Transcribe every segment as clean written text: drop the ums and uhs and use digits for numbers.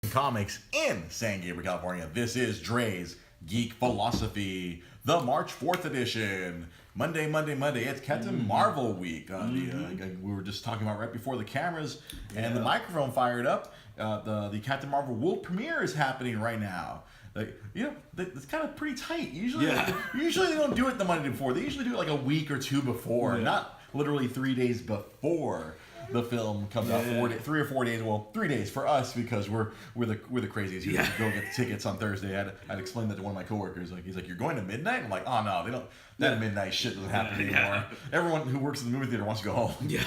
and comics in San Gabriel, California. This is Dre's Geek Philosophy, the March 4th edition. Monday. It's Captain Marvel week. We were just talking about right before the cameras and the microphone fired up. The Captain Marvel world premiere is happening right now. It's kind of pretty tight. Usually they don't do it the Monday before. They usually do it like a week or two before, not literally 3 days before the film comes out. 3 or 4 days. Well, 3 days for us because we're the crazies who go get the tickets on Thursday. I'd explained that to one of my coworkers. He's like, "You're going to midnight?" I'm like, "Oh no, they don't. That midnight shit doesn't happen anymore. Everyone who works in the movie theater wants to go home. Yeah,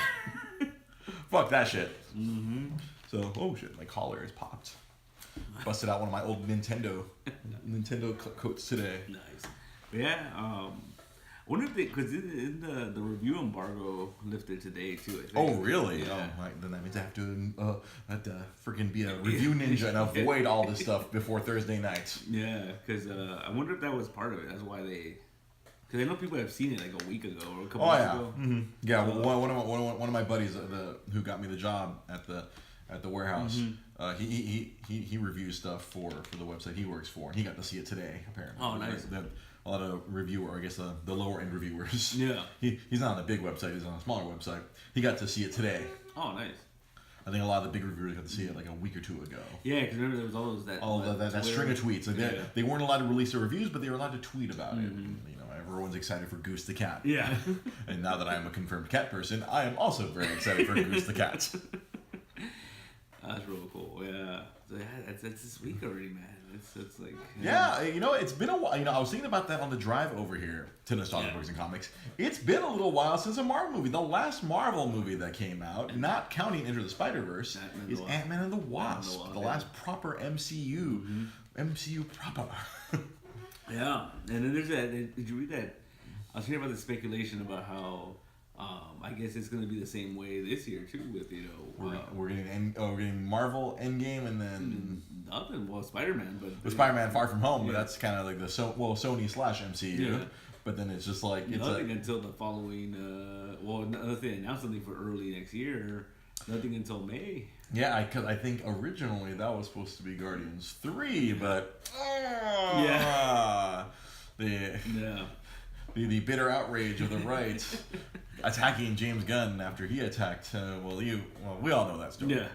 fuck that shit." So, oh shit, my collar is popped. Busted out one of my old Nintendo coats today. Nice. Yeah. I wonder if because in the review embargo lifted today too. I think. Oh really? Yeah. Oh, then that means I have to freaking be a review ninja and avoid all this stuff before Thursday night. Yeah, because I wonder if that was part of it. That's why they. Because I know people have seen it like a week ago or a couple weeks ago. Mm-hmm. Yeah, one of my buddies who got me the job at the warehouse. He reviews stuff for the website he works for, and he got to see it today. Apparently, oh nice. A lot of reviewer, I guess the lower end reviewers. Yeah, he's not on a big website; he's on a smaller website. He got to see it today. Oh nice. I think a lot of the big reviewers got to see it like a week or two ago. Yeah, because remember there was all that string of tweets. Like they weren't allowed to release their reviews, but they were allowed to tweet about it. Everyone's excited for Goose the cat. Yeah. And now that I am a confirmed cat person, I am also very excited for Goose the cat. That's real cool. Yeah. So that's this week already, man. It's like it's been a while. I was thinking about that on the drive over here to Nostalgia Books and Comics. It's been a little while since a Marvel movie. The last Marvel movie that came out, not counting Into the Spider-Verse, is Ant-Man and the Wasp. The last proper MCU proper. Yeah, and then there's that. Did you read that? I was hearing about the speculation about how I guess it's going to be the same way this year too. With we're getting Marvel Endgame and then nothing. Well, Spider-Man, but Spider-Man Far From Home, but that's kind of like the Sony / MCU. Yeah. But then it's just like nothing until the following. Unless they announce something for early next year. Nothing until May. Yeah, because I think originally that was supposed to be Guardians 3, but the bitter outrage of the right attacking James Gunn after he attacked. We all know that story. Yeah.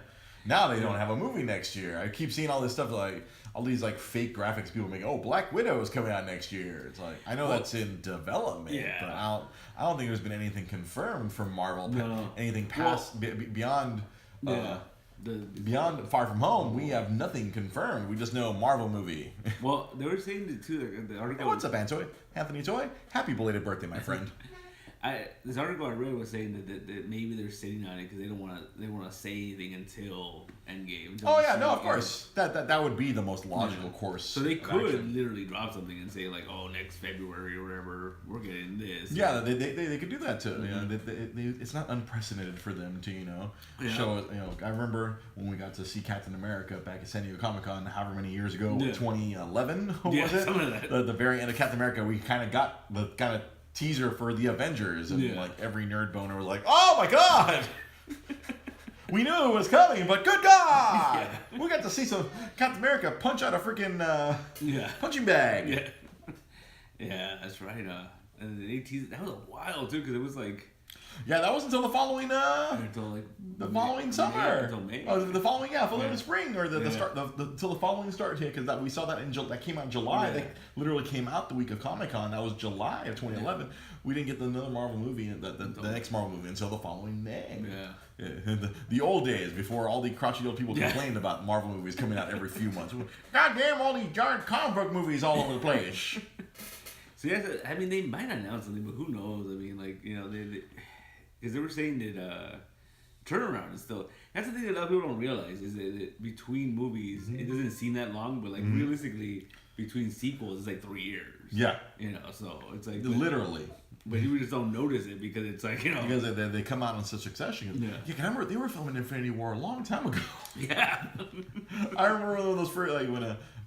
Now they don't have a movie next year. I keep seeing all this stuff like all these like fake graphics people make. Oh, Black Widow is coming out next year. It's like I know that's in development, but I don't think there's been anything confirmed from Marvel. No. Anything past beyond. Beyond Far From Home, we have nothing confirmed. We just know Marvel movie. Well, they were saying that too. The article. Hey, what's up, Anthony Toy? Happy belated birthday, my friend. This article I read was saying that maybe they're sitting on it because they want to say anything until Endgame. Of course. That would be the most logical course. So they could literally drop something and say like, oh, next February or whatever, we're getting this. Yeah, they could do that too. It's not unprecedented for them to show us. I remember when we got to see Captain America back at San Diego Comic-Con, however many years ago, 2011 was it? Something like that. The very end of Captain America, we kind of got the kind of teaser for the Avengers, and like every nerd boner was like, "Oh my god, we knew it was coming, but good god, we got to see some Captain America punch out a freaking punching bag." Yeah, that's right. And they teased that was a while too, because it was like. Yeah, that was until the following following summer. Until May. Oh, the following following spring or the start until the following start here, because we saw that that came out in July. They literally came out the week of Comic-Con. That was July of 2011. Yeah. We didn't get another Marvel movie, the next Marvel movie, until the following May. Yeah. The old days before all the crotchety old people complained about Marvel movies coming out every few months. God damn, all these giant comic book movies all over the place. So they might announce something, but who knows? I mean, like because they were saying that turnaround is still. That's the thing that a lot of people don't realize is that between movies, it doesn't seem that long, but like realistically, between sequels, it's like 3 years. Yeah. So it's like literally. But you just don't notice it because it's like because they come out in such succession. Yeah. I remember they were filming Infinity War a long time ago. Yeah. I remember one of those first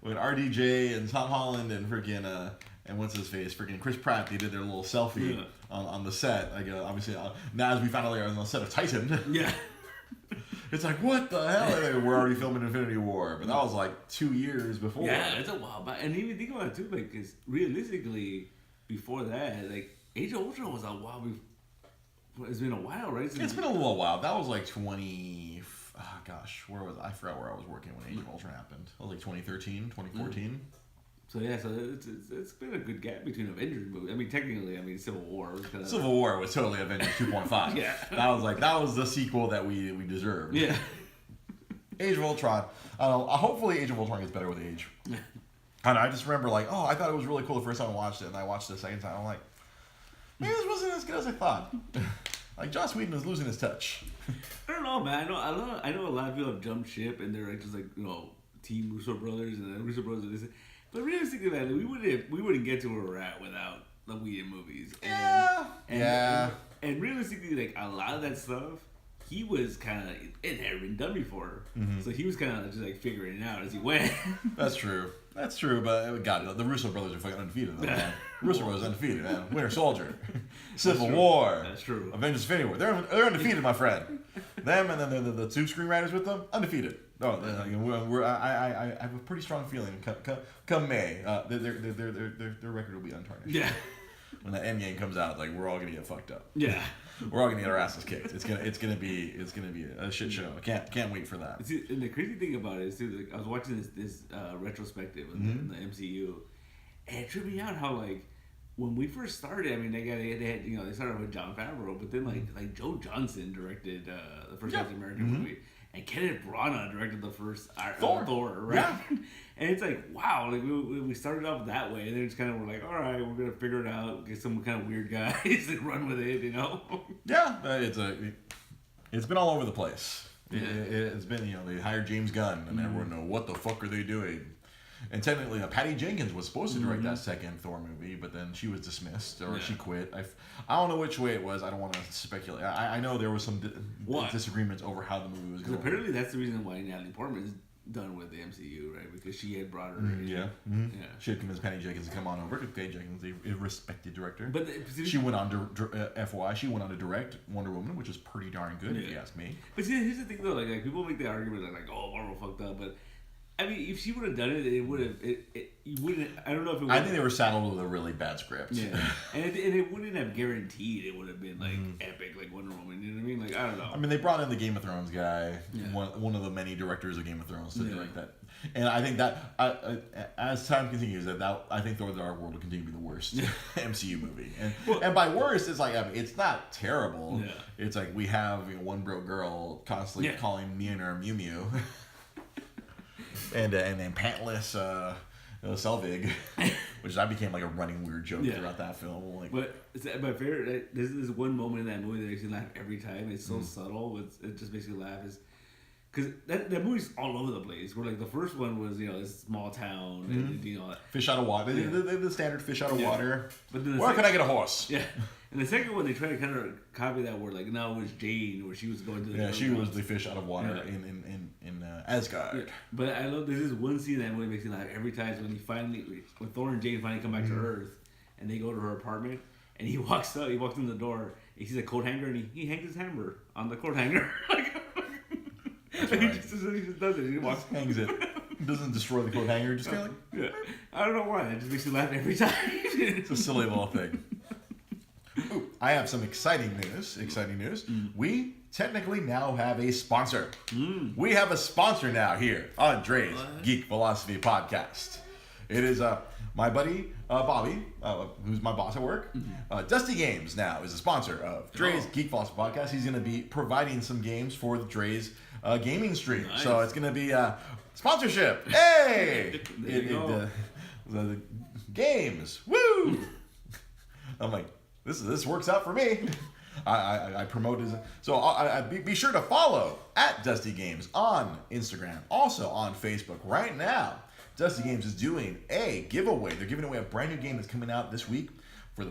when RDJ and Tom Holland and freaking and what's his face, freaking Chris Pratt, they did their little selfie on the set. Like obviously now as we found out later on the set of Titan. Yeah. It's like, what the hell? And we're already filming Infinity War, but that was like 2 years before. Yeah, it's a while back. And even think about it too, like, because realistically, before that, like, Age of Ultron was a while before. It's been a while, right? It's been a little while. That was like 20. Oh gosh, where was I forgot where I was working when Age of Ultron happened. It was like 2013, 2014. So yeah, so it's been a good gap between Avengers movies. I mean, technically, Civil War was kind of... Civil War was totally Avengers 2.5. Yeah, that was the sequel that we deserved. Yeah. Age of Ultron. Hopefully, Age of Ultron gets better with age. And I just remember like, I thought it was really cool the first time I watched it, and I watched it the second time. I'm like, maybe this wasn't as good as I thought. Like Joss Whedon is losing his touch. I don't know, man. I know a lot of people have jumped ship, and they're like just like Team Russo brothers and the Russo brothers. And this. But realistically, man, we wouldn't get to where we're at without the Whedon movies. And realistically, like a lot of that stuff, he was kind of it had been done before, so he was kind of just like figuring it out as he went. That's true. But God, the Russo brothers are fucking undefeated. Though, man. Russo brothers undefeated, man. Winter Soldier, Civil War. That's true. Avengers: Infinity War. They're undefeated, my friend. Them and then the two screenwriters with them, undefeated. I have a pretty strong feeling. Come May, their record will be untarnished. Yeah. When that Endgame comes out, like we're all gonna get fucked up. Yeah. We're all gonna get our asses kicked. It's gonna be a shit show. I can't wait for that. See, and the crazy thing about it is too, like, I was watching this retrospective of the MCU, and it tripped me out how like when we first started, they had they started with Jon Favreau, but then like Joe Johnston directed the first Captain America movie, and Kenneth Branagh directed the first Thor, right? Yeah. And it's like, wow, like we started off that way, and then it's kind of we're like, all right, we're gonna figure it out, get some kind of weird guys and run with it, Yeah, it's been all over the place. Yeah. It's been they hired James Gunn, and everyone know what the fuck are they doing. And technically, Patty Jenkins was supposed to direct that second Thor movie, but then she was dismissed, or she quit. I don't know which way it was. I don't want to speculate. I know there was some disagreements over how the movie was going. Apparently, that's the reason why Natalie Portman is done with the MCU, right? Because she had brought her in. Yeah. Mm-hmm. She had convinced Patty Jenkins to come on over. Patty Jenkins, a respected director. But she went on to she went on to direct Wonder Woman, which is pretty darn good, if you ask me. But see, here's the thing, though. Like people make the argument like, oh, Marvel fucked up, but if she would have done it, it would have. You wouldn't. I don't know if it would. I think they were saddled with a really bad script. Yeah, and it wouldn't have guaranteed it would have been like epic, like Wonder Woman. You know what I mean? Like I don't know. They brought in the Game of Thrones guy, one of the many directors of Game of Thrones, to direct that. And I think that as time continues, that I think Thor: The Dark World will continue to be the worst MCU movie. And by worst, it's like it's not terrible. Yeah. It's like we have one broke girl constantly calling Mjolnir Mew Mew. And then pantless Selvig, which that became like a running weird joke throughout that film. Like, but my favorite, there's this one moment in that movie that makes me laugh every time. It's so subtle, it just makes me laugh. Is because that movie's all over the place. Where like the first one was this small town and fish out of water, the standard fish out of water. But then where can I get a horse? Yeah. And the second one, they tried to kind of copy that where, like, now it was Jane, where she was going to the... Yeah, she was the fish out of water in Asgard. Yeah. But I love, there's this one scene that really makes me laugh every time is when Thor and Jane finally come back to Earth, and they go to her apartment, and he walks in the door, he sees a coat hanger, and he hangs his hammer on the coat hanger. That's right. He just does it. He walks, hangs it. Doesn't destroy the coat hanger, just kind of like... Yeah. I don't know why, it just makes me laugh every time. It's a silly little thing. Ooh, I have some exciting news. We technically now have a sponsor. We have a sponsor now here on Dre's Geek Philosophy Podcast. It is my buddy Bobby, who's my boss at work. Dusty Games now is a sponsor of Dre's Geek Philosophy Podcast. He's going to be providing some games for the Dre's gaming stream. Nice. So it's going to be sponsorship. Hey! The games. Woo! I'm like, this works out for me. I promote his. So be sure to follow at Dusty Games on Instagram, also on Facebook. Right now, Dusty Games is doing a giveaway. They're giving away a brand new game that's coming out this week for the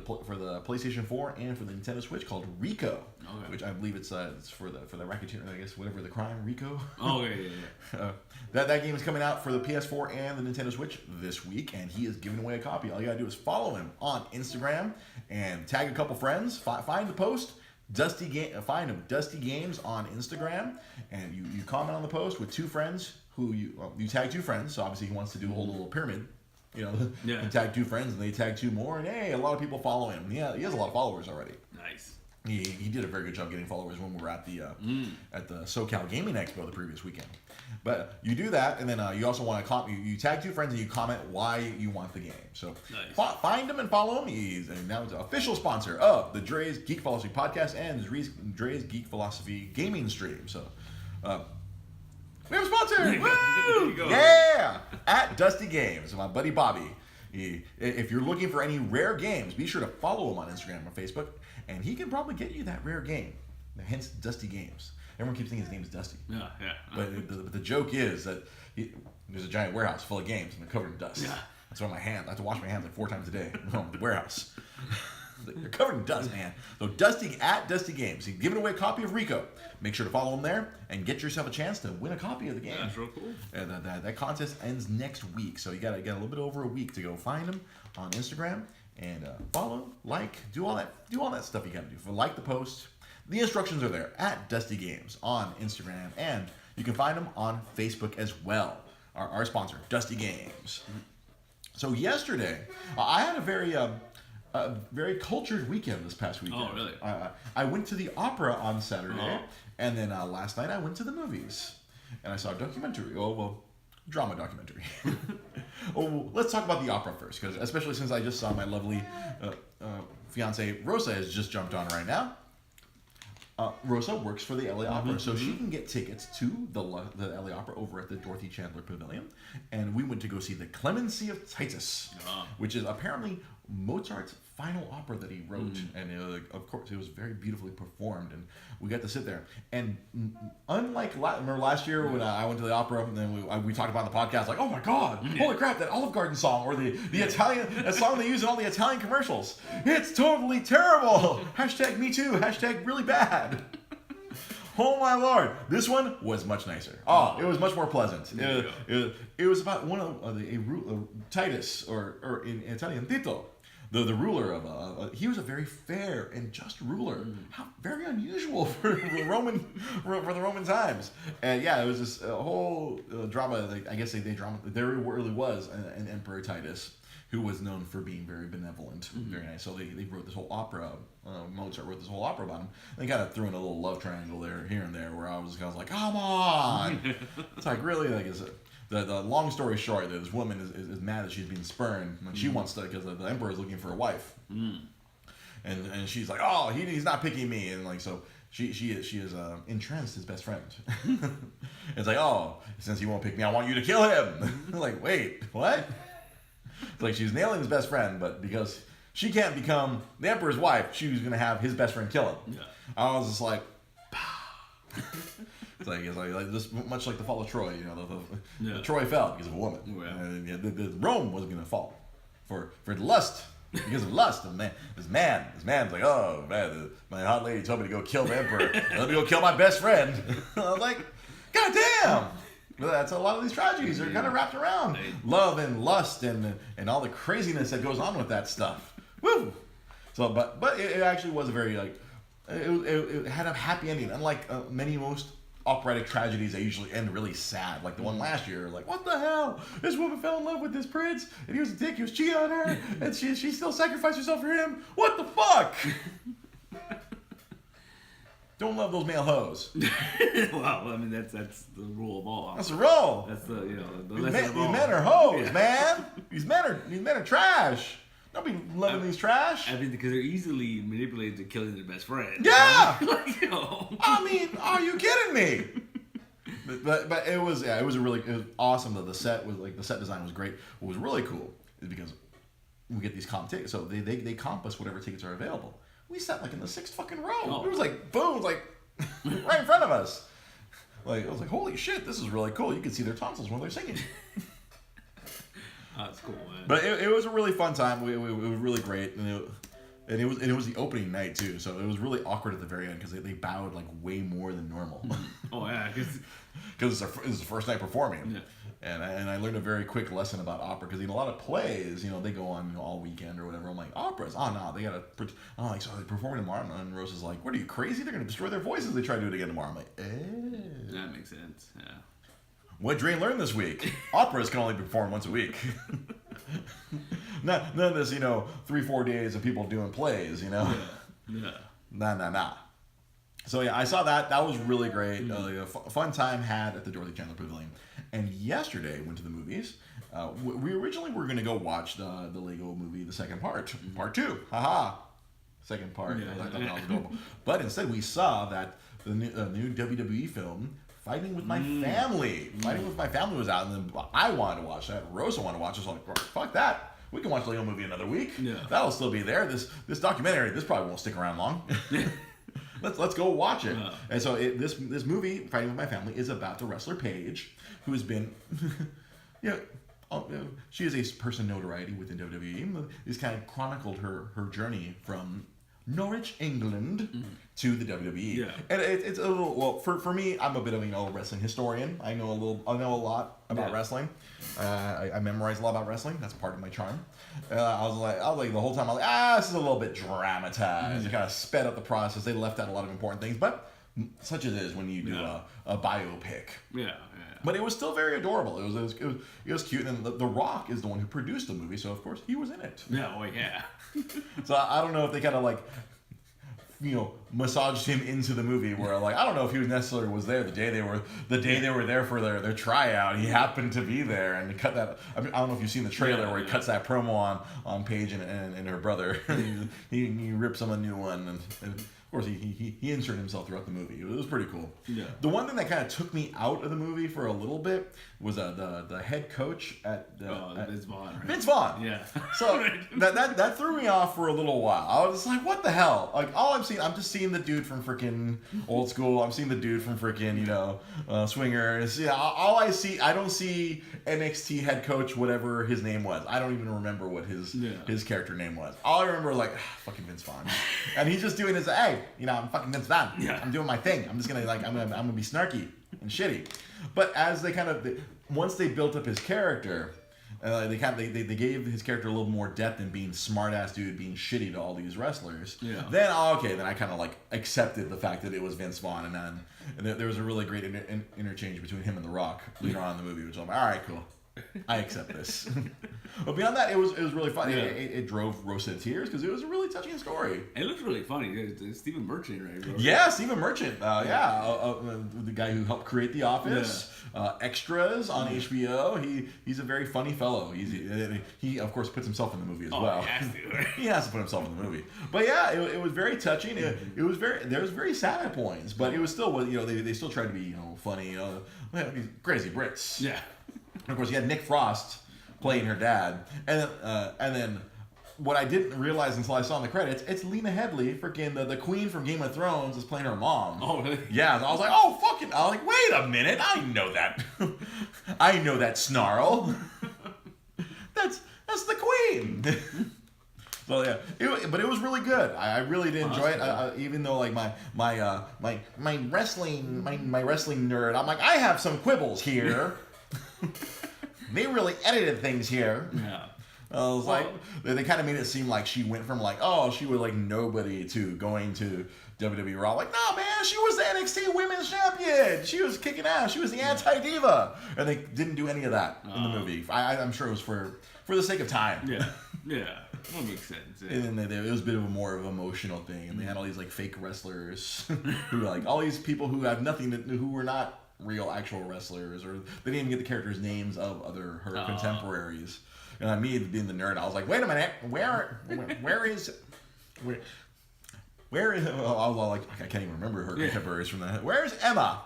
PlayStation 4 and for the Nintendo Switch called Rico, which I believe it's for the racketeer, I guess, whatever the crime, Rico. Oh yeah. That game is coming out for the PS4 and the Nintendo Switch this week, and he is giving away a copy. All you gotta do is follow him on Instagram and tag a couple friends, find the post, Find him, Dusty Games on Instagram, and you comment on the post with two friends who you tag two friends. So obviously he wants to do a whole little pyramid. Yeah. He tagged two friends and they tagged two more, and hey, a lot of people follow him. Yeah, he has a lot of followers already. Nice. He did a very good job getting followers when we were at the SoCal Gaming Expo the previous weekend. But you do that, and then you also want to you tag two friends and you comment why you want the game. So nice. Find him and follow him. He's now an official sponsor of the Dre's Geek Philosophy podcast and Dre's Geek Philosophy gaming stream. So we have a sponsor. Woo! Yeah, at Dusty Games, my buddy Bobby. If you're looking for any rare games, be sure to follow him on Instagram or Facebook, and he can probably get you that rare game. Hence, Dusty Games. Everyone keeps thinking his name is Dusty. Yeah. But the joke is that there's a giant warehouse full of games, and they're covered in dust. Yeah. That's why I have to wash my hands like 4 times a day. The warehouse. They're covered in dust, man. So at Dusty Games. He's giving away a copy of Rico. Make sure to follow him there and get yourself a chance to win a copy of the game. That's real cool. And that contest ends next week, so you got a little bit over a week to go find him on Instagram and follow, do all that stuff you got to do. Like the post. The instructions are there at Dusty Games on Instagram, and you can find them on Facebook as well. Our sponsor, Dusty Games. So yesterday, I had a very cultured weekend this past weekend. Oh, really? I went to the opera on Saturday, and then last night I went to the movies, and I saw a documentary. Drama documentary. Let's talk about the opera first, because especially since I just saw my lovely fiance Rosa has just jumped on right now. Rosa works for the LA Opera, so she can get tickets to the LA Opera over at the Dorothy Chandler Pavilion. And we went to go see the Clemency of Titus, which is apparently Mozart's final opera that he wrote. And of course, it was very beautifully performed. And we got to sit there. And unlike, remember last year when I went to the opera, and then we talked about it on the podcast, like, oh my God, holy crap, that Olive Garden song, or the Italian, that song they use in all the Italian commercials. It's totally terrible. #me too. #really bad. Oh my Lord! This one was much nicer. It was much more pleasant. It was about one of Titus, or in Italian Tito, the ruler of he was a very fair and just ruler. How very unusual for the Roman times. And yeah, it was this whole drama. I guess they drama. There really was an Emperor Titus who was known for being very benevolent, very nice. So they wrote this whole opera. Mozart wrote this whole opera about him. They kind of threw in a little love triangle there, here and there, where I was like, come on! It's like, really? Like, the long story short, this woman is mad that she's being spurned, and she wants to, because the emperor is looking for a wife. And she's like, he's not picking me, and like, so she is entranced his best friend. It's like, since he won't pick me, I want you to kill him. Like, wait, what? It's like she's nailing his best friend, but because she can't become the emperor's wife, she was going to have his best friend kill him. Yeah. I was just like, it's like this, much like the fall of Troy. The Troy fell because of a woman. Yeah. And Rome wasn't going to fall for lust. Because of lust, and this man's like, oh man, my hot lady told me to go kill the emperor. Let me go kill my best friend. I was like, God damn. Well, that's a lot of these tragedies are kind of wrapped around love and lust and all the craziness that goes on with that stuff. Woo! So, but it actually was a very it had a happy ending. Unlike most operatic tragedies, they usually end really sad. Like the one last year, like, what the hell? This woman fell in love with this prince, and he was a dick. He was cheating on her, and she still sacrificed herself for him. What the fuck? Don't love those male hoes. Well, I mean that's the rule of all. That's the rule. That's the these men are hoes, man. These men are trash. Don't be loving these trash. I mean, because they're easily manipulated to killing their best friend. Yeah. Like, I mean, are you kidding me? But it was awesome that the set design was great. What was really cool is because we get these comp tickets, so they comp us whatever tickets are available. We sat like in the 6th fucking row. It was like boom, it was like right in front of us. Like I was like, holy shit, this is really cool. You can see their tonsils when they're singing. That's cool, man. But it was a really fun time. It was really great, and And it was the opening night too, so it was really awkward at the very end because they bowed like way more than normal. Oh yeah, because it's the first night performing. Yeah. And I learned a very quick lesson about opera because in a lot of plays, they go on all weekend or whatever. I'm like, operas? Oh no, they gotta. Oh, like so they perform tomorrow, and Rose is like, "What are you crazy? They're gonna destroy their voices. If they try to do it again tomorrow." I'm like, That makes sense. Yeah. What Dre learned this week? Operas can only be performed once a week. None of this, 3-4 days of people doing plays, Yeah. Nah. So yeah, I saw that. That was really great. A fun time had at the Dorothy Chandler Pavilion. And yesterday, went to the movies. We originally were going to go watch the Lego movie, the second part, part 2. Haha. Second part. Yeah. I thought that was adorable. But instead, we saw that the new WWE film, Fighting with My Family. Fighting with My Family was out, and then I wanted to watch that. Rosa wanted to watch it. So I was like, fuck that. We can watch the Lego movie another week. Yeah. That'll still be there. This documentary, this probably won't stick around long. Let's go watch it. And so this movie, Fighting with My Family, is about the wrestler Paige, who has been, she is a person of notoriety within WWE. It's kind of chronicled her journey from Norwich, England, to the WWE. Yeah. And it's a little, well, for me, I'm a bit of a wrestling historian. I know a lot about wrestling. I memorize a lot about wrestling. That's part of my charm. I was like the whole time, I was like, this is a little bit dramatized. They kind of sped up the process. They left out a lot of important things, but such as it is when you do a biopic. Yeah. But it was still very adorable. It was cute, and the Rock is the one who produced the movie, so of course he was in it. Yeah. Oh yeah. So I don't know if they kind of like, massaged him into the movie where I don't know if he necessarily was there the day they were there for their tryout. He happened to be there and cut that. I don't know if you've seen the trailer where he cuts that promo on Paige and her brother. he rips him a new one, and of course he inserted himself throughout the movie. It was pretty cool. Yeah. The one thing that kind of took me out of the movie for a little bit was the head coach at Vince Vaughn. Right? Vince Vaughn. Yeah. So that threw me off for a little while. I was just like, what the hell? Like all I'm just seeing the dude from freaking Old School. I'm seeing the dude from freaking Swingers. Yeah. All I see, I don't see NXT head coach whatever his name was. I don't even remember what his character name was. All I remember was like fucking Vince Vaughn, and he's just doing his hey, I'm fucking Vince Vaughn. Yeah. I'm doing my thing. I'm just gonna I'm gonna be snarky and shitty. But as they once they built up his character, they gave his character a little more depth in being smart ass dude being shitty to all these wrestlers. Yeah. Then then I kind of accepted the fact that it was Vince Vaughn, and there was a really great interchange between him and The Rock later on in the movie, which I'm like, all right, cool. I accept this. But beyond that, it was really funny. Yeah. It drove Rosa to tears because it was a really touching story. It looks really funny. It's Stephen Merchant, right? Bro? Yeah, Stephen Merchant. The guy who helped create The Office. Extras on HBO. He's a very funny fellow. He of course puts himself in the movie as well. He has to. He has to put himself in the movie. But yeah, it was very touching. It was there was very sad at points, but it was still they still tried to be funny. These crazy Brits. Yeah. And of course, you had Nick Frost playing her dad, and then what I didn't realize until I saw in the credits, it's Lena Headey, freaking the queen from Game of Thrones, is playing her mom. Oh, really? Yeah, so I was like, oh fucking! I was like, wait a minute, I know that, I know that snarl. That's the queen. So yeah, but it was really good. I really did enjoy it, even though my wrestling nerd, I'm like, I have some quibbles here. They really edited things here. Yeah. I was they kind of made it seem like she went from she was nobody to going to WWE Raw. Like, no, man, she was the NXT Women's Champion. She was kicking ass. She was the anti-diva. And they didn't do any of that in the movie. I'm sure it was for the sake of time. Yeah. That makes sense. Yeah. And then it was a bit of more of an emotional thing. And they had all these fake wrestlers who all these people who have nothing who were not real actual wrestlers, or they didn't even get the characters' names of her contemporaries. And me being the nerd, I was like, wait a minute, where is I can't even remember her contemporaries from that. Where is Emma?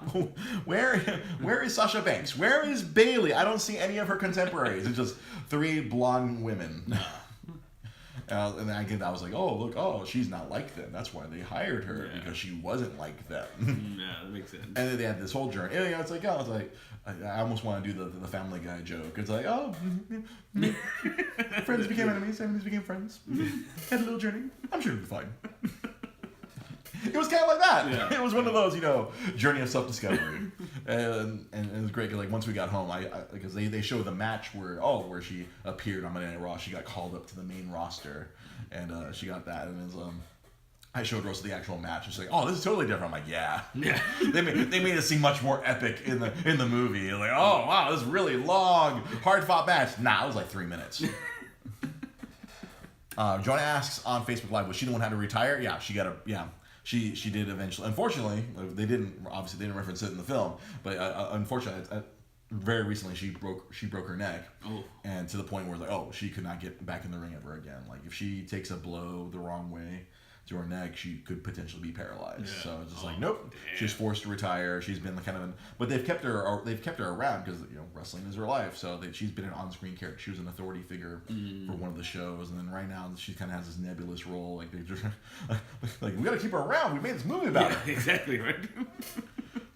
Where is Sasha Banks? Where is Bailey? I don't see any of her contemporaries. It's just 3 blonde women. And then I was like, oh, look, she's not like them. That's why they hired her, because she wasn't like them. Yeah, that makes sense. And then they had this whole journey. And, it's like, I almost want to do the Family Guy joke. It's like, friends became enemies, enemies became friends. Had a little journey. I'm sure it'll be fine. It was kind of like that. Yeah. It was one of those, journey of self-discovery, and it was great. Like once we got home, because they showed the match where she appeared on Monday Night Raw. She got called up to the main roster, and she got that. And it was, I showed Rosa the actual match. And she's like, "Oh, this is totally different." I'm like, "Yeah." They made it seem much more epic in the movie. Like, "Oh wow, this is really long, hard fought match." Nah, it was like 3 minutes. Jonah asks on Facebook Live, was she the one who had to retire? Yeah, She did eventually. Unfortunately, they didn't reference it in the film, but unfortunately, very recently she broke her neck, and to the point where she could not get back in the ring ever again. Like if she takes a blow the wrong way to her neck, she could potentially be paralyzed. Yeah. So it's just nope. Damn. She's forced to retire. She's been but they've kept her around because wrestling is her life. So she's been an on-screen character. She was an authority figure for one of the shows, and then right now she kind of has this nebulous role. Like they just like we got to keep her around. We made this movie about her. Exactly right.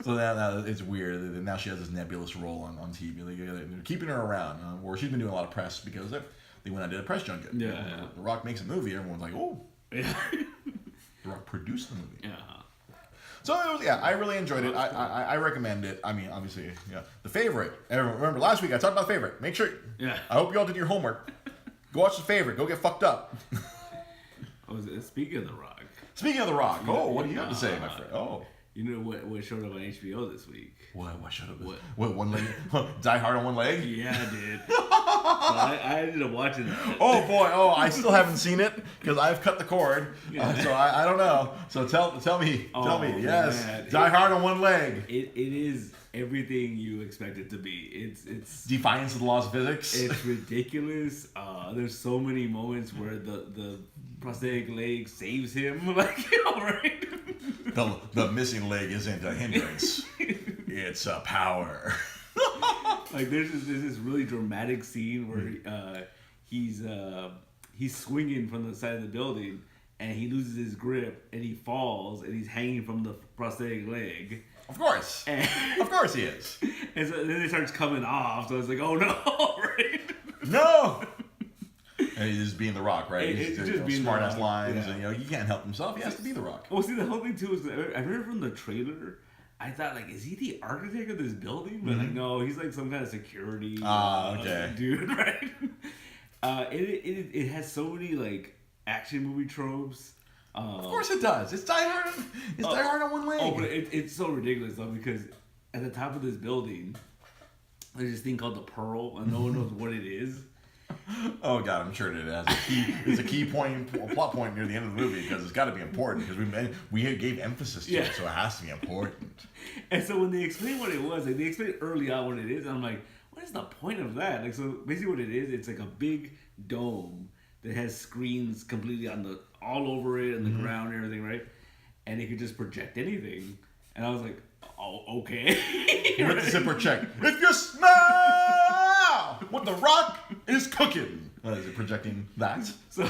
So that it's weird. And now she has this nebulous role on TV. They're keeping her around, or she's been doing a lot of press because they went and did a press junket. Yeah. The Rock makes a movie. Everyone's like, oh. Yeah. The Rock produced the movie. Yeah. So it was, I really enjoyed it. I recommend it. I mean, obviously, The Favorite. Remember last week I talked about Favorite. Make sure. Yeah. I hope you all did your homework. Go watch The Favorite. Go get fucked up. Speaking of The Rock. Speaking of The Rock. What do you have to say, my friend? Oh. You know what showed up on HBO this week? What showed up? What one leg? Die Hard on one leg? Yeah, I did. I ended up watching that. Oh boy! Oh, I still haven't seen it because I've cut the cord. So I don't know. So tell me. Tell me. Yes. Man. Die Hard on one leg. It is everything you expect it to be. It's defiance of the laws of physics. It's ridiculous. There's so many moments where the prosthetic leg saves him. Right? The missing leg isn't a hindrance. It's a power. There's this really dramatic scene where he's swinging from the side of the building and he loses his grip and he falls and he's hanging from the prosthetic leg. Of course. Of course he is. And so then it starts coming off. So I was like, oh no, right? No. And he's just being The Rock, right? He's just being smart ass lines, and he can't help himself. He has to be The Rock. Well, see, the whole thing too is I remember from the trailer, I thought is he the architect of this building? But no, he's like some kind of security dude, right? It has so many action movie tropes. Of course it does. It's Die Hard. Die Hard on one leg. Oh, but it's so ridiculous though because at the top of this building, there's this thing called the Pearl, and no one knows what it is. Oh god, I'm sure it has a key. It's a key plot point near the end of the movie because it's got to be important because we gave emphasis to it, so it has to be important. And so when they explain what it was, they explain early on what it is, and I'm like, what is the point of that? So basically, what it is, it's like a big dome that has screens completely all over it and the ground and everything, right? And it could just project anything. And I was like, oh, okay. What does it project? If you smell what The Rock is cooking. Is it projecting that? So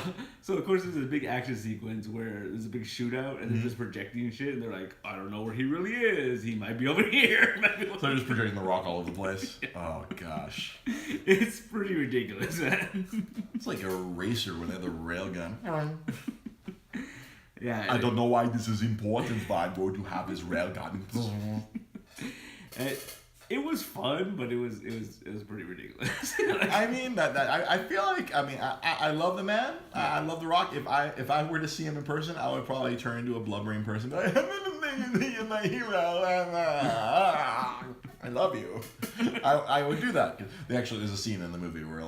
of course there's a big action sequence where there's a big shootout and they're just projecting shit and they're like, I don't know where he really is. He might be over here. So they're just projecting The Rock all over the place? Oh gosh. It's pretty ridiculous, man. It's like a racer with a railgun. Yeah. I don't know why this is important, but I'm going to have this railgun. It was fun, but it was pretty ridiculous. I mean, I feel like I love the man. I love The Rock. If I were to see him in person, I would probably turn into a blubbering person. Like, you're my hero. I love you. I would do that. There's a scene in the movie where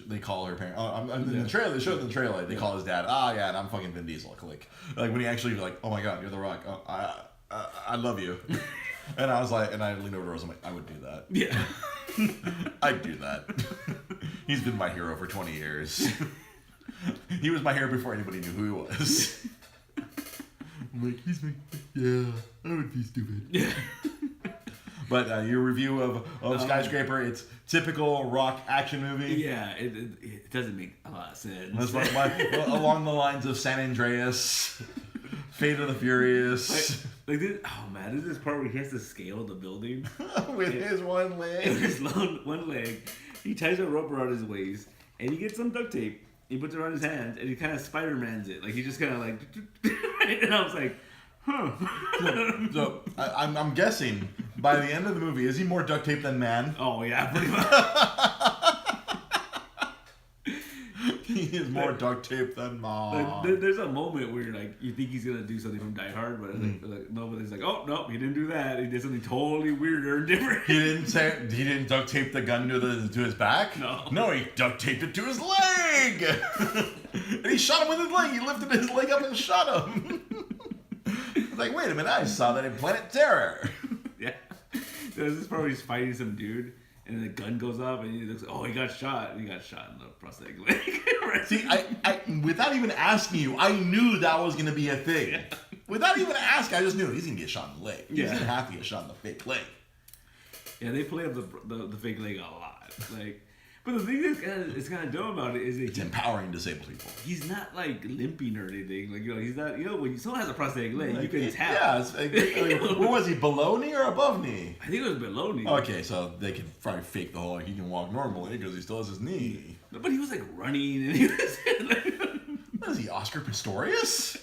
they call her parent. In the trailer, they showed in the trailer. They call his dad. And I'm fucking Vin Diesel. Like when he actually oh my god, you're The Rock. I love you. And I was like, and I leaned over to Rose. I'm like, I would do that. Yeah, I'd do that. He's been my hero for 20 years. He was my hero before anybody knew who he was. I'm like, I would be stupid. Yeah. But your review of Skyscraper, it's typical rock action movie. Yeah, it doesn't make a lot of sense. Along the lines of San Andreas, Fate of the Furious. Like this, oh man, this is this part where he has to scale the building with his one leg. His one leg. He ties a rope around his waist, and he gets some duct tape. He puts it around his hands, and he kind of Spider-Mans it. Like he just kind of like, and I was like, huh. So I'm guessing by the end of the movie, is he more duct tape than man? Oh yeah, pretty much. He is more duct tape than man. Like, there's a moment where like you think he's gonna do something from Die Hard, but nobody's like, oh no, he didn't do that. He did something totally weirder and different. He didn't duct tape the gun to his back. No, he duct taped it to his leg. And he shot him with his leg. He lifted his leg up and shot him. Like, wait a minute, I saw that in Planet Terror. Yeah. There's this part where he's fighting some dude, and the gun goes up, and he looks like, oh, he got shot. He got shot in the prosthetic leg. Right? See, I without even asking you, I knew that was going to be a thing. Yeah. Without even asking, I just knew he's going to get shot in the leg. He's going to have to get shot in the fake leg. Yeah, they play up the fake leg a lot. Like, but the thing that's kind of dumb about it is that it's empowering disabled people. He's not like limping or anything. Like, he's not. When someone has a prosthetic leg, you can tell. Yeah, where was he? Below knee or above knee? I think it was below knee. Okay, so they can probably fake the whole he can walk normally because he still has his knee. But he was like running, and he was like, what is he, Oscar Pistorius?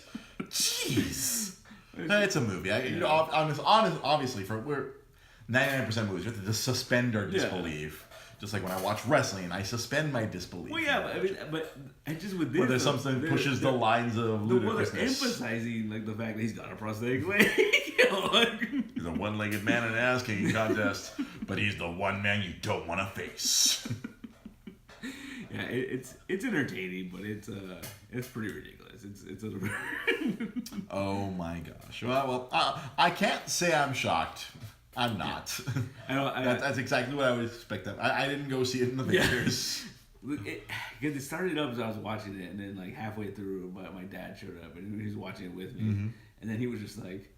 Jeez, it's a movie. Obviously, we're 99% movies. We have to just suspend our disbelief. Just like when I watch wrestling, I suspend my disbelief. Well, yeah, but I just with this, where there's something that pushes the lines of ludicrousness. They're emphasizing like the fact that he's got a prosthetic leg. He's a one-legged man in an ass-kicking contest, but he's the one man you don't want to face. Yeah, it's entertaining, but it's pretty ridiculous. It's a oh my gosh. Well, I can't say I'm shocked. I'm not. Yeah. That's exactly what I would expect. I didn't go see it in the theaters. Because it started up as I was watching it, and then like halfway through, my dad showed up, and he was watching it with me, and then he was just like,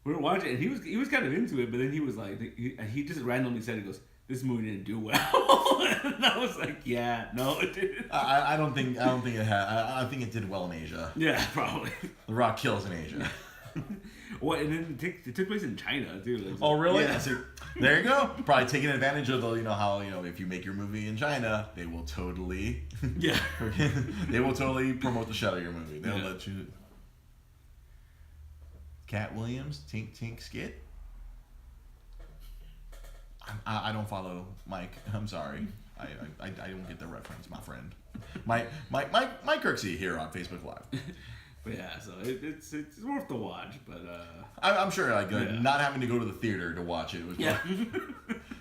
we were watching it, and he was kind of into it, but then he was like, he just randomly said, he goes, "This movie didn't do well," and I was like, "Yeah, no, it didn't." I don't think it had. I think it did well in Asia. Yeah, probably. The Rock kills in Asia. Well, and then it took place in China too. Like, oh, really? Yeah. So, there you go. Probably taking advantage of how if you make your movie in China, they will totally they will totally promote the shit out of your movie. They'll let you. Cat Williams, Tink Skit. I don't follow Mike. I'm sorry. I don't get the reference, my friend. Mike Kirksey here on Facebook Live. But yeah, so it's worth the watch. But I'm sure not having to go to the theater to watch it was.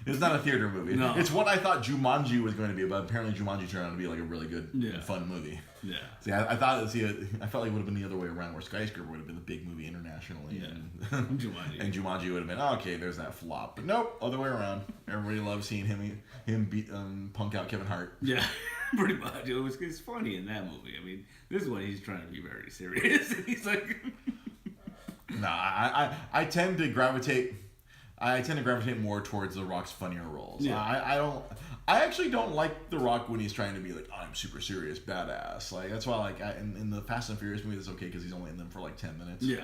It's not a theater movie. No. It's what I thought Jumanji was going to be, but apparently Jumanji turned out to be like a really good, fun movie. Yeah. See, I felt like it would have been the other way around, where Skyscraper would have been the big movie internationally, and Jumanji would have been okay. There's that flop, but nope, other way around. Everybody loves seeing him beat punk out Kevin Hart. Yeah, pretty much. It's funny in that movie. I mean, this one he's trying to be very serious. He's like, no, I tend to gravitate. More towards The Rock's funnier roles. Yeah. I actually don't like The Rock when he's trying to be like, I'm super serious, badass. Like that's why in the Fast and Furious movie, it's okay because he's only in them for like 10 minutes. Yeah.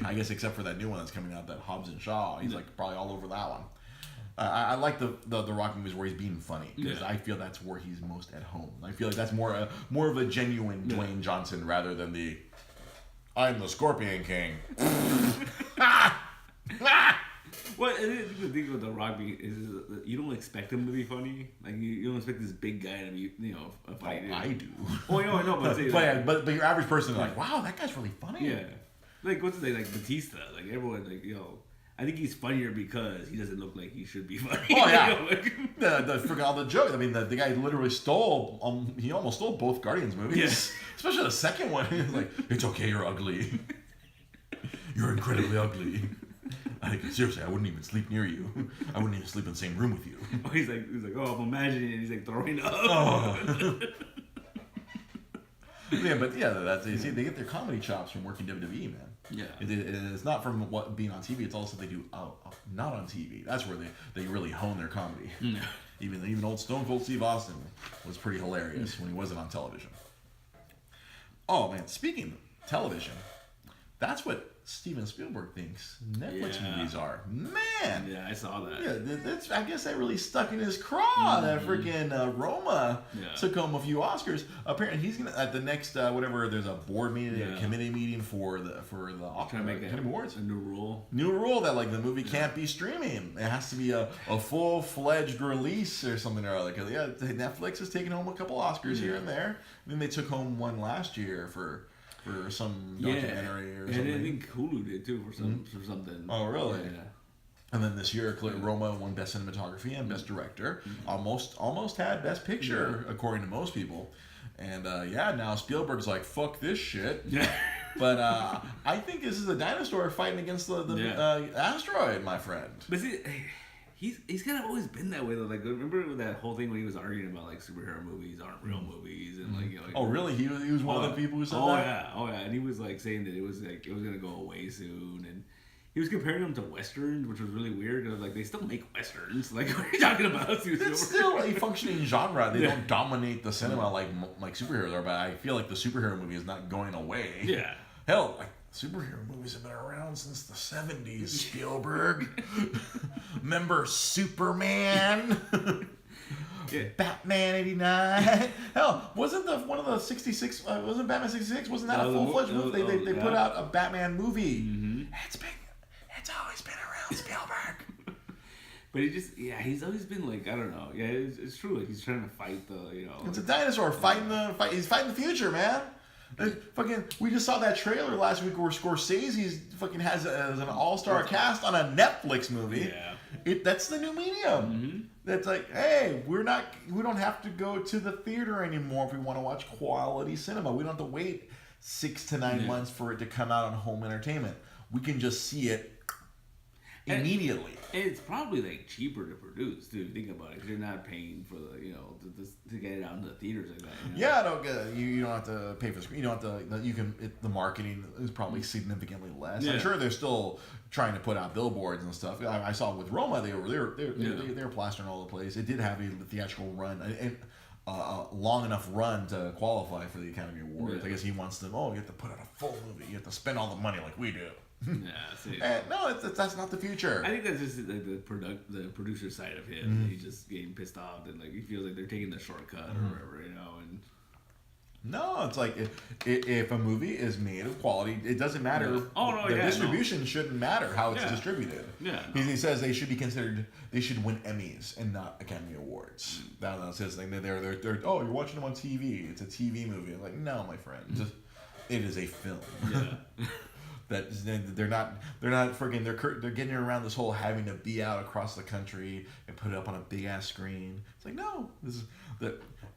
I guess except for that new one that's coming out, that Hobbs and Shaw. He's like probably all over that one. I like the Rock movies where he's being funny because I feel that's where he's most at home. I feel like that's more of a genuine Dwayne Johnson rather than the I'm the Scorpion King. Well, the thing with The Rock is that you don't expect him to be funny. Like you don't expect this big guy to be, funny. Oh, I do. Oh, I know, but your average person is like, wow, that guy's really funny. Yeah, like what's his name? Like Batista. Like everyone, I think he's funnier because he doesn't look like he should be funny. Oh yeah, forgot all the jokes. I mean, the guy literally stole. He almost stole both Guardians movies. Yes. Especially the second one. He was like, "It's okay, you're ugly. You're incredibly ugly." Seriously, I wouldn't even sleep near you. I wouldn't even sleep in the same room with you. Oh, he's like, oh, I'm imagining it. He's like throwing up. Oh. Yeah, but yeah, that's you see, they get their comedy chops from working WWE, man. Yeah. It's not from what being on TV. It's also they do not on TV. That's where they really hone their comedy. Yeah. Even old Stone Cold Steve Austin was pretty hilarious when he wasn't on television. Oh man, speaking of television, that's what Steven Spielberg thinks Netflix movies are. Man. Yeah, I saw that. Yeah, that's. I guess that really stuck in his craw. That freaking Roma took home a few Oscars. Apparently, he's gonna at the next whatever. There's a board meeting, a committee meeting for the Trying to make Academy Awards. A new rule. New rule that like the movie can't be streaming. It has to be a full-fledged release or something or other. Because Netflix is taking home a couple Oscars here and there. I mean, they took home one last year for some documentary or something. And I think Hulu did too for something. Oh, really? Yeah. And then this year, Roma won Best Cinematography and Best Director. Almost had Best Picture, according to most people. And now Spielberg's like, fuck this shit. Yeah. But I think this is a dinosaur fighting against the asteroid, my friend. But see, he's kind of always been that way though. Like, remember that whole thing when he was arguing about like superhero movies aren't real movies and like, oh really? He was one of the people who said that. Oh yeah, and he was like saying that it was gonna go away soon, and he was comparing them to westerns, which was really weird. Cause like they still make westerns. Like what are you talking about? It's still a functioning genre. They don't dominate the cinema like superheroes are, but I feel like the superhero movie is not going away. Yeah. Hell, like superhero movies have been around since the 70s, Spielberg. Remember Superman? Batman '89. Hell, wasn't one of the 66? Wasn't Batman '66? Wasn't that a full-fledged movie? They put out a Batman movie. Mm-hmm. It's always been around, Spielberg. But he's always been like, I don't know. Yeah, it's true. Like he's trying to fight It's a dinosaur fighting He's fighting the future, man. We just saw that trailer last week where Scorsese fucking has an all-star cast on a Netflix movie. Yeah, that's the new medium. Mm-hmm. That's like, hey, we don't have to go to the theater anymore if we want to watch quality cinema. We don't have to wait 6 to 9 months for it to come out on home entertainment. We can just see it immediately. And it's probably like cheaper to produce too. Think about it, because you're not paying for to get it out into the theaters like that. Yeah, you don't have to pay for the screen. You don't have to. The marketing is probably significantly less. Yeah. I'm sure they're still trying to put out billboards and stuff. I saw with Roma, they were plastering all the place. It did have a theatrical run and long enough run to qualify for the Academy Awards. I guess he wants them. Oh, you have to put out a full movie. You have to spend all the money like we do. Yeah, see. No, that's not the future. I think that's just like the producer side of him. Mm-hmm. He's just getting pissed off and like he feels like they're taking the shortcut or whatever, And no, it's like if a movie is made of quality, it doesn't matter. Yeah. Oh no, the distribution shouldn't matter how it's distributed. Yeah, he says they should be considered. They should win Emmys and not Academy Awards. That's his thing. They're oh, you're watching them on TV. It's a TV movie. I'm like, no, my friend, it is a film. Yeah. That they're not freaking they're getting around this whole having to be out across the country and put it up on a big ass screen. It's like no, this is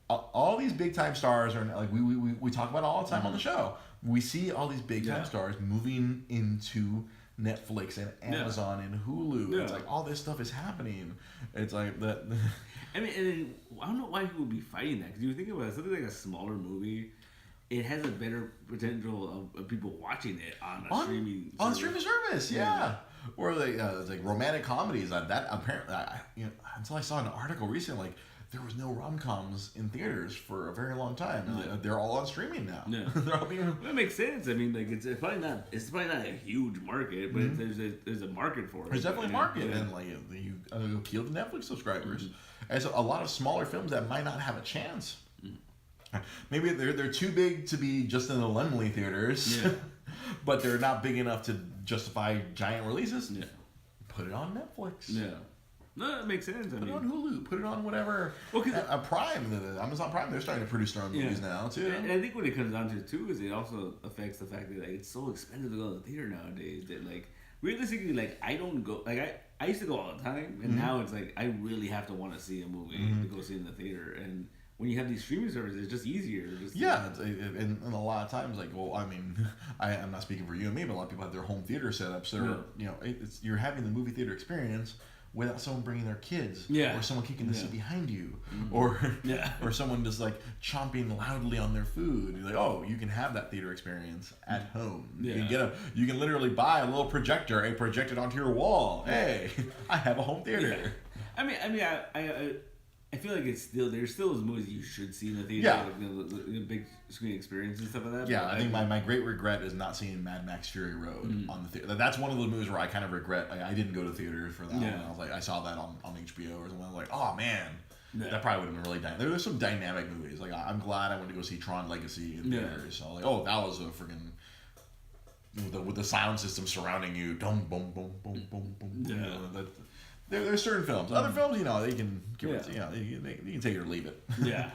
all these big time stars are like we talk about all the time on the show. We see all these big time stars moving into Netflix and Amazon and Hulu. Yeah. It's like all this stuff is happening. It's like that. I mean, and I don't know why people would be fighting that, because you think about it, something like a smaller movie. It has a better potential of people watching it on streaming service. Yeah. Or it's like romantic comedies. That apparently, until I saw an article recently, like there was no rom-coms in theaters for a very long time. They're all on streaming now. Yeah, they're all being. That makes sense. I mean, like it's probably not a huge market, but there's a market for it. There's definitely a market, and like you appeal to Netflix subscribers. And so a lot of smaller films that might not have a chance. Maybe they're too big to be just in the Laemmle theaters, but they're not big enough to justify giant releases. Yeah. Put it on Netflix. Yeah. No, that makes sense. Put it on Hulu. Put it on whatever. Prime. Amazon Prime. They're starting to produce their own movies now too. And I think what it comes down to too is it also affects the fact that like it's so expensive to go to the theater nowadays that like realistically like I don't go like I used to go all the time and now it's like I really have to want to see a movie to go see in the theater. And when you have these streaming services, it's just easier. And a lot of times, like, well, I mean, I'm not speaking for you and me, but a lot of people have their home theater setups. So, you're having the movie theater experience without someone bringing their kids, Yeah. or someone kicking the seat behind you, Mm-hmm. or someone just like chomping loudly on their food. You're like, oh, you can have that theater experience at home. Yeah. You can literally buy a little projector and project it onto your wall. Hey, I have a home theater. Yeah. I feel like there's still those movies you should see in the theater, Yeah. like the big screen experience and stuff like that. Yeah, but I think my great regret is not seeing Mad Max Fury Road on the theater. That's one of the movies where I kind of regret. I didn't go to the theater for that one. I was like, I saw that on HBO or something. I was like, oh man, that probably would have been really dynamic. There's some dynamic movies. Like I'm glad I went to go see Tron Legacy in theaters. So like, oh, that was a freaking with the sound system surrounding you. Dum boom boom boom boom boom. Yeah. You know, there's certain films. Other films, you know, they can you can take it or leave it. Yeah.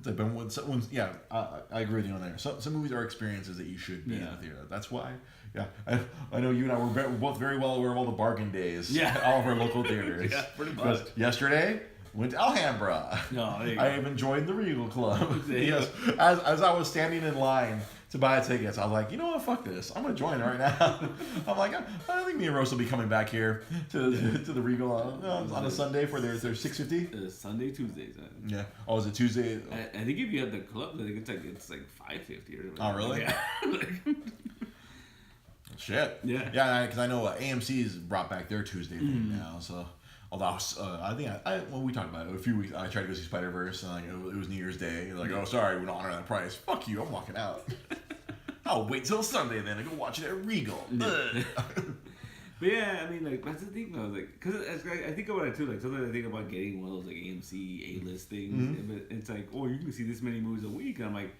But I agree with you on there. Some movies are experiences that you should be in the theater. That's why. Yeah, I know you and I were both very well aware of all the bargain days. Yeah. At all of our local theaters. Yeah, pretty much. Because yesterday went to Alhambra. No, there you go. I have enjoyed the Regal Club. There you Yes, as I was standing in line to buy tickets, I was like, you know what, fuck this. I'm gonna join right now. I'm like, I think me and Rose will be coming back here to the Regal on a Sunday for their 6:50. Sunday, Tuesdays. Yeah. Oh, is it Tuesday? I think if you have the club, I think it's like 5:50 or something. Oh, really? Yeah. Shit. Yeah. Yeah, because I know AMC's brought back their Tuesday thing now. So, although I think we talked about it a few weeks. I tried to go see Spider-Verse, and like it was New Year's Day. They're like, oh, sorry, we don't honor that price. Fuck you, I'm walking out. I'll wait till Sunday then and go watch it at Regal. But yeah, I mean, like, that's the thing though, like, because I think about it too, like, sometimes I think about getting one of those, like, AMC A-list things, but it's like, oh, you can see this many movies a week, and I'm like,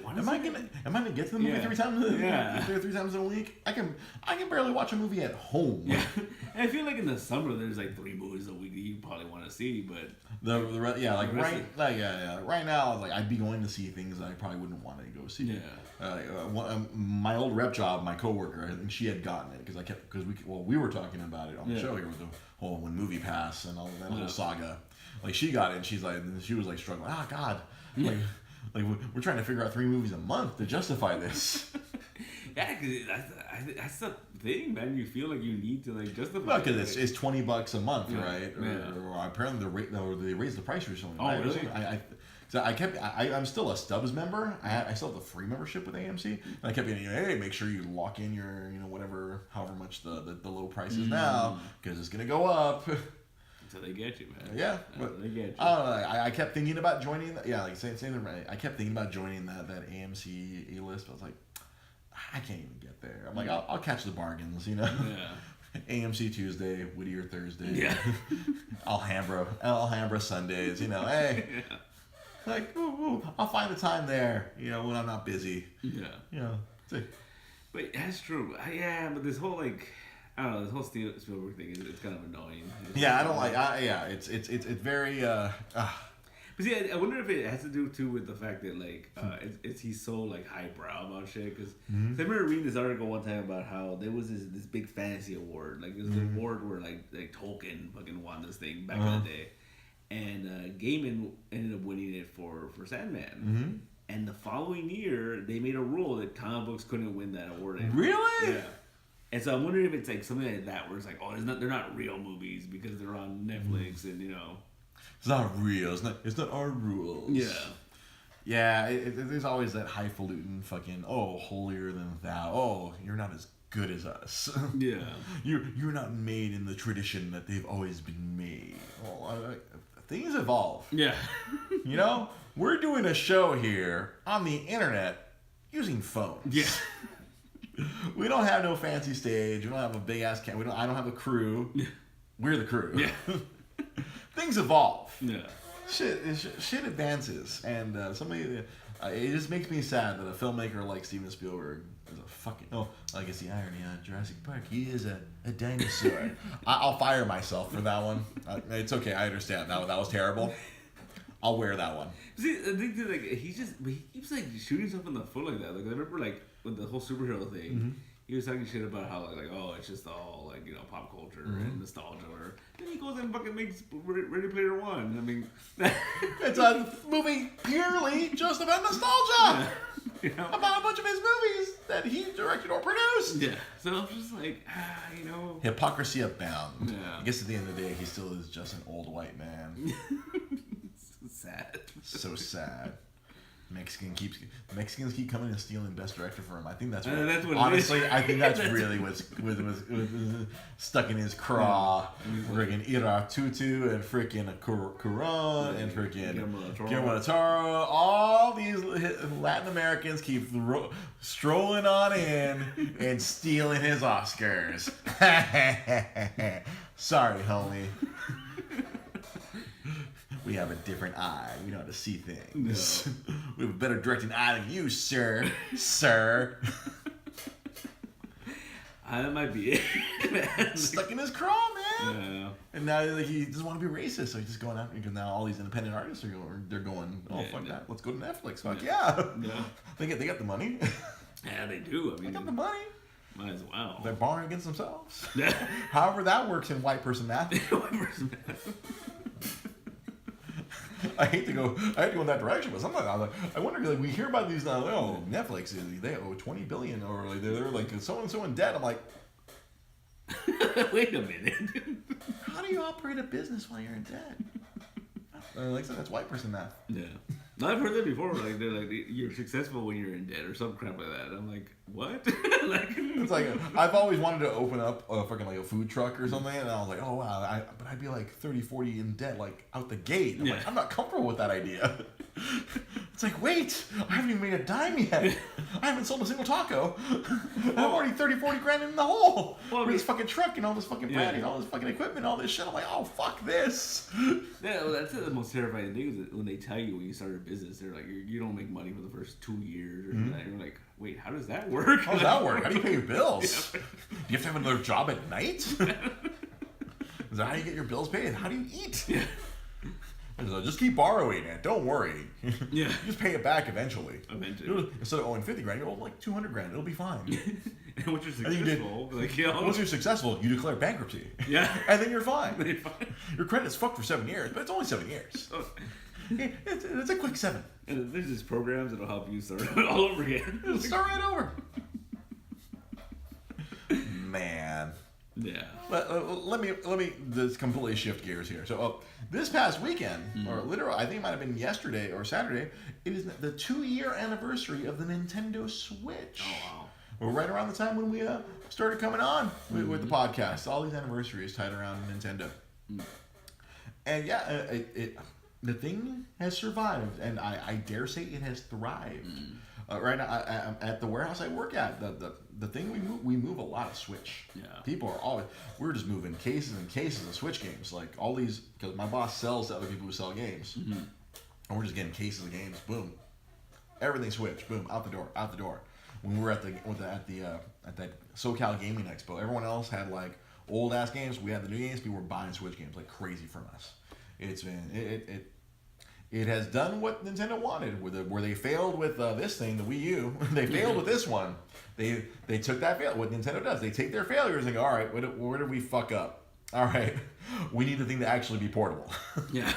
Am I gonna get to the movie 3 times? Yeah. 3 times in a week? I can barely watch a movie at home. Yeah, and I feel like in the summer there's like 3 movies a week that you probably want to see, but right now, like I'd be going to see things that I probably wouldn't want to go see. Yeah. My old rep job, my coworker, I think she had gotten it because we were talking about it on the show here with the whole when Movie Pass and all that whole saga. Like she got it, and she was like struggling. Oh God, like we're trying to figure out 3 movies a month to justify this. Yeah, because that's the thing, man. You feel like you need to like justify. Well, because it's $20 a month, Yeah. right? Or apparently they raised the price recently. Oh, right? really? I'm still a Stubs member. I still have the free membership with AMC, and I kept getting, hey, make sure you lock in your, however much the low price is now, because it's gonna go up. So they get you, man. Yeah, they get you. I kept thinking about joining. I kept thinking about joining that AMC A-list. But I was like, I can't even get there. I'm like, I'll catch the bargains, Yeah. AMC Tuesday, Whittier Thursday. Yeah. Alhambra Sundays. Hey, Yeah. like, I'll find the time there. When I'm not busy. Yeah. See. But that's true. But this whole like, I don't know, this whole Spielberg thing it's kind of annoying. Yeah, I don't like. It's very. But see, I wonder if it has to do too with the fact that like he's so like highbrow about shit. Because I remember reading this article one time about how there was this big fantasy award. Like it was an award where like Tolkien fucking won this thing back in the day, and Gaiman ended up winning it for Sandman. And the following year, they made a rule that comic books couldn't win that award anymore. Really? Yeah. And so I'm wondering if it's like something like that, where it's like, oh, they're not real movies because they're on Netflix, and It's not real. It's not our rules. Yeah. Yeah. There's always that highfalutin fucking holier than thou. Oh, you're not as good as us. Yeah. You're not made in the tradition that they've always been made. Well, things evolve. Yeah. We're doing a show here on the internet using phones. Yeah. We don't have no fancy stage. We don't have a big ass camera. I don't have a crew. We're the crew. Yeah. Things evolve. Yeah. Shit advances, and it just makes me sad that a filmmaker like Steven Spielberg is a fucking. Oh, I guess the irony on Jurassic Park. He is a dinosaur. I'll fire myself for that one. It's okay. I understand. That was terrible. I'll wear that one. See, I think that like he keeps like shooting himself in the foot like that. Like I remember like with the whole superhero thing, he was talking shit about how like it's just all like pop culture and nostalgia. Or then he goes and fucking makes Ready Player One. I mean, it's a movie purely just about nostalgia. You know? About a bunch of his movies that he directed or produced. Yeah. So I'm just like, you know. Hypocrisy abound. Yeah. I guess at the end of the day, he still is just an old white man. It's sad. So sad. Mexicans keep coming and stealing Best Director from him. I think that's what. Honestly, I think that's really what's stuck in his craw. Freaking Ira Tutu and freaking Cuarón and freaking Guillermo del Toro. All these Latin Americans keep strolling on in and stealing his Oscars. Sorry, homie. We have a different eye. We know how to see things. No. We have a better directing eye than you, sir. Sir. That might be it, man. Stuck in his craw, man. Yeah. And now he doesn't want to be racist, so he's just going out because now all these independent artists are going, fuck that. Let's go to Netflix. Fuck yeah. They got the money. Yeah, they do. I mean, they got the money. Might as well. They're barring against themselves. However that works in white person math. I hate to go in that direction, but sometimes I wonder, like, we hear about these now. Oh, Netflix, they owe $20 billion, or like they're like so and so in debt. I'm like, wait a minute. How do you operate a business while you're in debt? Like I said, that's white person math. Yeah, I've heard that before. Like they're like, you're successful when you're in debt or some crap like that. I'm like, what? Like, it's like I've always wanted to open up a fucking like a food truck or something, and I was like, oh wow, but I'd be like 30, 40 in debt like out the gate. I'm like, I'm not comfortable with that idea. It's like, wait, I haven't even made a dime yet. I haven't sold a single taco. I'm already 30, 40 grand in the hole. With this fucking truck and all this fucking branding, all this fucking equipment, all this shit. I'm like, oh, fuck this. Yeah, well, that's the most terrifying thing is when they tell you when you start a business, they're like, you don't make money for the first 2 years or that. You're like, wait, how does that work? How does that work? How do you pay your bills? Do you have to have another job at night? Is that how you get your bills paid? How do you eat? Yeah. So just keep borrowing it. Don't worry. Yeah. You just pay it back eventually. Instead of owing 50 grand, you owe like 200 grand. It'll be fine. And once you're successful, once you're successful, you declare bankruptcy. Yeah. And then you're fine. Your credit's fucked for 7 years, but it's only 7 years. It's a quick 7. And there's just programs that'll help you start all over again. Start right over. Man. Yeah. Let me just completely shift gears here. So this past weekend, or literally, I think it might have been yesterday or Saturday, it is the 2-year anniversary of the Nintendo Switch. Oh wow. We're right around the time when we started coming on with the podcast. All these anniversaries tied around Nintendo. And yeah, the thing has survived, and I dare say it has thrived. Right now, at the warehouse I work at, the thing we move a lot of Switch. Yeah. People are always, we're just moving cases and cases of Switch games. Like all these, because my boss sells to other people who sell games, and we're just getting cases of games. Boom, everything Switch. Boom, out the door. When we were at that SoCal Gaming Expo, everyone else had like old ass games. We had the new games. People were buying Switch games like crazy from us. It's been it has done what Nintendo wanted. Where they failed with this thing, the Wii U. They failed with this one. They took that fail. What Nintendo does, they take their failures and go, all right, where did we fuck up? All right, we need the thing to actually be portable. Yeah.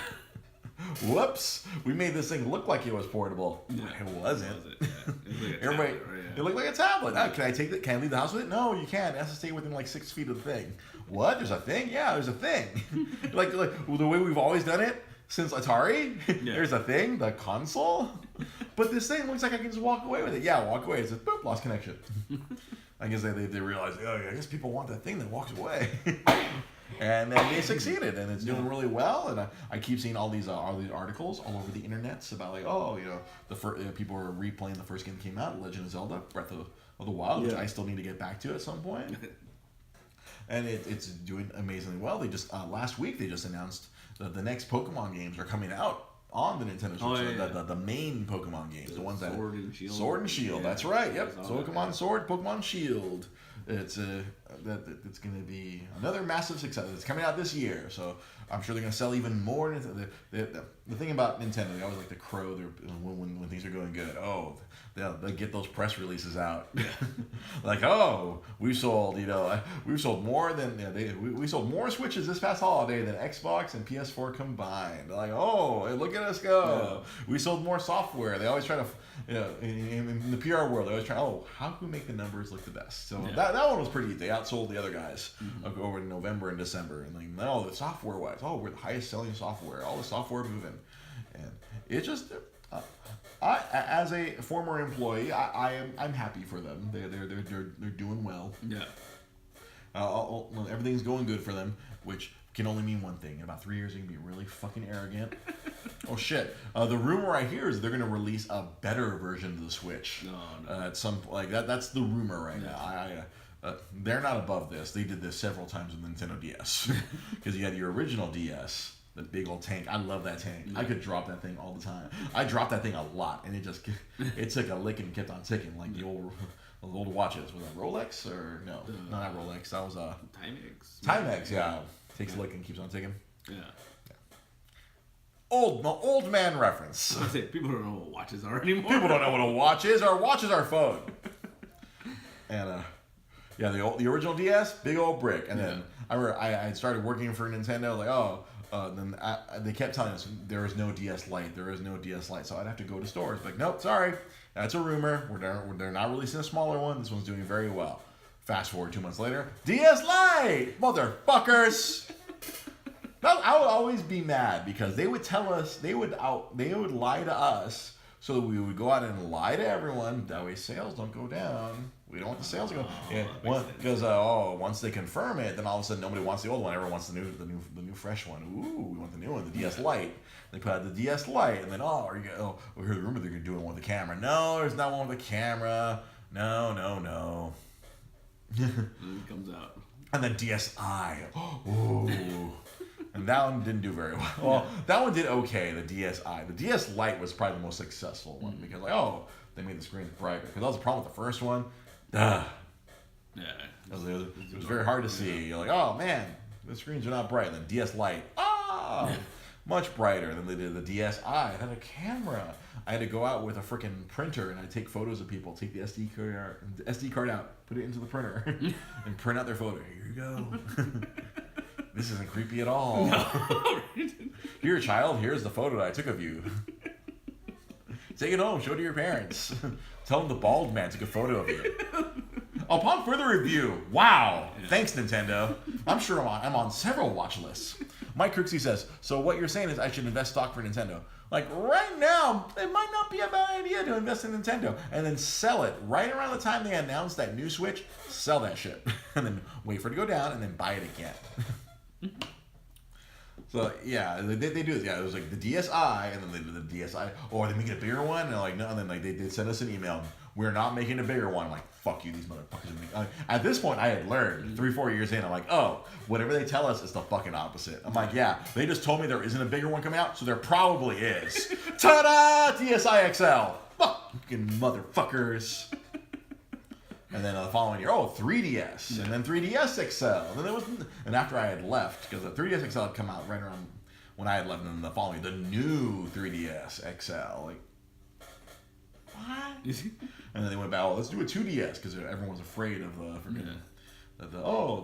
Whoops, we made this thing look like it was portable. Yeah. It wasn't. Yeah. It Everybody, it looked like a tablet. Can I take it? Can I leave the house with it? No, you can't. It has to stay within like 6 feet of the thing. What? There's a thing? Yeah, there's a thing. like the way we've always done it since Atari. Yeah. There's a thing, the console. But this thing looks like I can just walk away with it. Yeah, walk away. It says, boop, lost connection. I guess they realized, I guess people want that thing that walks away. And then they succeeded, and it's doing really well. And I keep seeing all these articles all over the internets about like, people are replaying the first game that came out, Legend of Zelda: Breath of the Wild, which I still need to get back to at some point. And it's doing amazingly well. They just last week they just announced that the next Pokemon games are coming out on the Nintendo Switch. The main Pokemon games, the ones that Sword and Shield. Sword and Shield. That's right. Yep. Pokemon Sword, Pokemon Shield. It's that it's going to be another massive success. It's coming out this year, so I'm sure they're going to sell even more. The thing about Nintendo, they always like to crow when things are going good. Oh, they'll get those press releases out. Yeah. Like, oh, we sold more than we sold more Switches this past holiday than Xbox and PS4 combined. Like, oh, look at us go. Yeah. We sold more software. They always try to, in the PR world, they always try, oh, how can we make the numbers look the best? So that one was pretty. They outsold the other guys over in November and December. And like, no, the software wise, oh, we're the highest selling software. All the software moving, and it just. I, as a former employee, I'm happy for them. They're doing well. Yeah. Everything's going good for them, which can only mean one thing. In about 3 years, they can be really fucking arrogant. Oh shit! The rumor I hear is they're gonna release a better version of the Switch. No. At some like that. That's the rumor right now. They're not above this. They did this several times with Nintendo DS because you had your original DS. The big old tank. I love that tank. I could drop that thing all the time. I dropped that thing a lot, and it took a lick and kept on ticking, like the old watches. Was that Rolex or no? Not Rolex. That was Timex. Timex, yeah. Takes a lick and keeps on ticking. Yeah. Old man reference. I was gonna say, people don't know what watches are anymore. People don't know what a watch is. Our watch is our phone. And the original DS, big old brick. And then I remember I started working for Nintendo. Like, then they kept telling us there is no DS Lite. There is no DS Lite. So I'd have to go to stores. Like, nope, sorry. That's a rumor. They're not releasing a smaller one. This one's doing very well. Fast forward 2 months later, DS Lite! Motherfuckers! I would always be mad because they would tell us, they would lie to us so that we would go out and lie to everyone. That way sales don't go down. We don't want the sales to go. Because once they confirm it, then all of a sudden nobody wants the old one. Everyone wants the new fresh one. Ooh, we want the new one, the DS Lite. They put out the DS Lite, and then we heard the rumor they're gonna do one with the camera. No, there's not one with the camera. No. And it comes out. And then DSi. Ooh. And that one didn't do very well. Well, that one did okay, the DSi. The DS Lite was probably the most successful one because, they made the screens brighter. Because that was the problem with the first one. Yeah. It was very hard to see. You're like, oh, man, the screens are not bright. And then DS Lite, much brighter. And then they did the DSi. It had a camera. I had to go out with a freaking printer and I'd take photos of people, take the SD card out, put it into the printer, and print out their photo. Here you go. This isn't creepy at all. No. Here, child, here's the photo that I took of you. Take it home, show it to your parents. Tell them the bald man took a photo of you. Upon further review, wow, thanks Nintendo. I'm sure I'm on several watch lists. Mike Kirksey says, so what you're saying is I should invest stock for Nintendo. Like right now, it might not be a bad idea to invest in Nintendo and then sell it right around the time they announce that new Switch. Sell that shit and then wait for it to go down and then buy it again. So yeah, they do this. Yeah, it was like the DSi, and then they did the DSi. Or they make it a bigger one, and like no, and then like they sent us an email. We're not making a bigger one. I'm like, fuck you, these motherfuckers. At this point, I had learned 3-4 years in. I'm like, oh, whatever they tell us is the fucking opposite. I'm like, yeah, they just told me there isn't a bigger one coming out, so there probably is. Ta-da! DSi XL. Fucking motherfuckers. And then the following year, 3DS, and then 3DS XL, and after I had left, because the 3DS XL had come out right around when I had left, and then the following, the new 3DS XL, like, what? And then they went back, let's do a 2DS, because everyone was afraid of the freaking,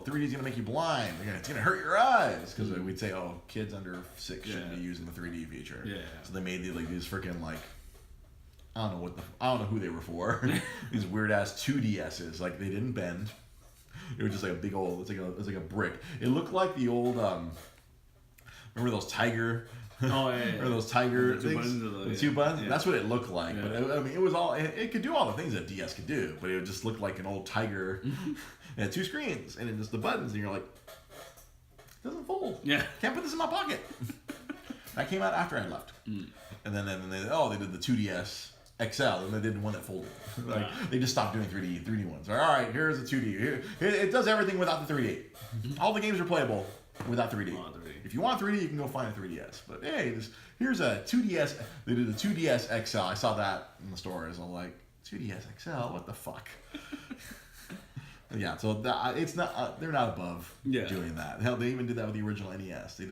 3D is gonna make you blind, it's gonna hurt your eyes, because we'd say, kids under 6 shouldn't be using the 3D feature. Yeah. So they made these freaking like. I don't know who they were for. These weird ass 2DSs, like they didn't bend. It was just like a big old. It's like a brick. It looked like the old. Remember those tiger? Oh yeah. Remember those tiger the things? the 2 buttons. Yeah. That's what it looked like. Yeah. But it was all. It could do all the things that DS could do, but it just looked like an old tiger. It had 2 screens, and then just the buttons, and you're like, it doesn't fold. Yeah. Can't put this in my pocket. That came out after I left, and then they did the 2DS. XL, and they did one that folded. They just stopped doing 3D ones. All right, here's the 2D. Here, it does everything without the 3D. All the games are playable without 3D. If you want 3D, you can go find a 3DS. But hey, here's a 2DS. They did a 2DS XL. I saw that in the stores. I'm like, 2DS XL? What the fuck? But yeah, so it's not they're not above Yeah. doing that. Hell, they even did that with the original NES. They